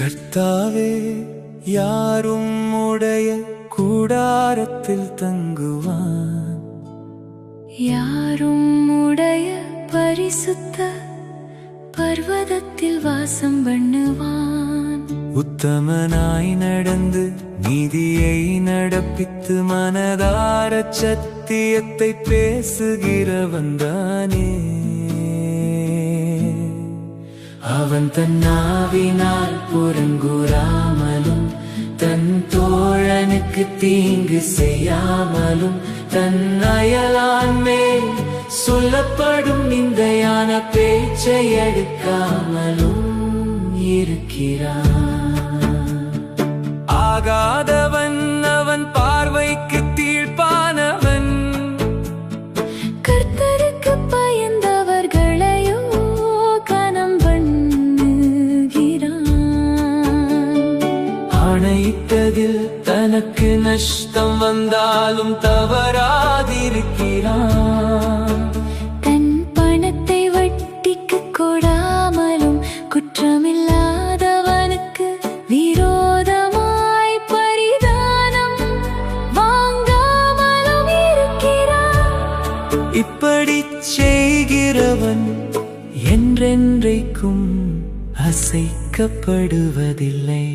கர்த்தாவே, யாரும் உடைய கூடாரத்தில் தங்குவான், யாரும் உடைய பரிசுத்த பர்வதத்தில் வாசம் பண்ணுவான். உத்தமனாய் நடந்து நீதியை நடப்பித்து மனதார சத்தியத்தை பேசுகிறவன்தானே. அவன் தன் நாவினால் புறங்கூறாமலும் தன் தோழனுக்கு தீங்கு செய்யாமலும் தன் அயலான் மேல் சொல்லப்படும் நிந்தையான பேச்சை எடுக்காமலும் இருக்கிறான். ஆகாதவன் அவன் பார்வைக்கு தீர்ப்பானவன், கர்த்தருக்கு பயந்தவர்களையோ கனம் பண்ணுகிறான். ஆணையிட்டதில் தனக்கு நஷ்டம் வந்தாலும் தவறாதிருக்கிறான். தன் பணத்தை வட்டிக்கு கொடாமலும் குற்றமில்லாதவனுக்கு விரோதமாய் பரிதானம் வாங்காமலும் இருக்கிறான். இப்படி செய்கிறவன் என்றென்றைக்கும் அசைக்கப்படுவதில்லை.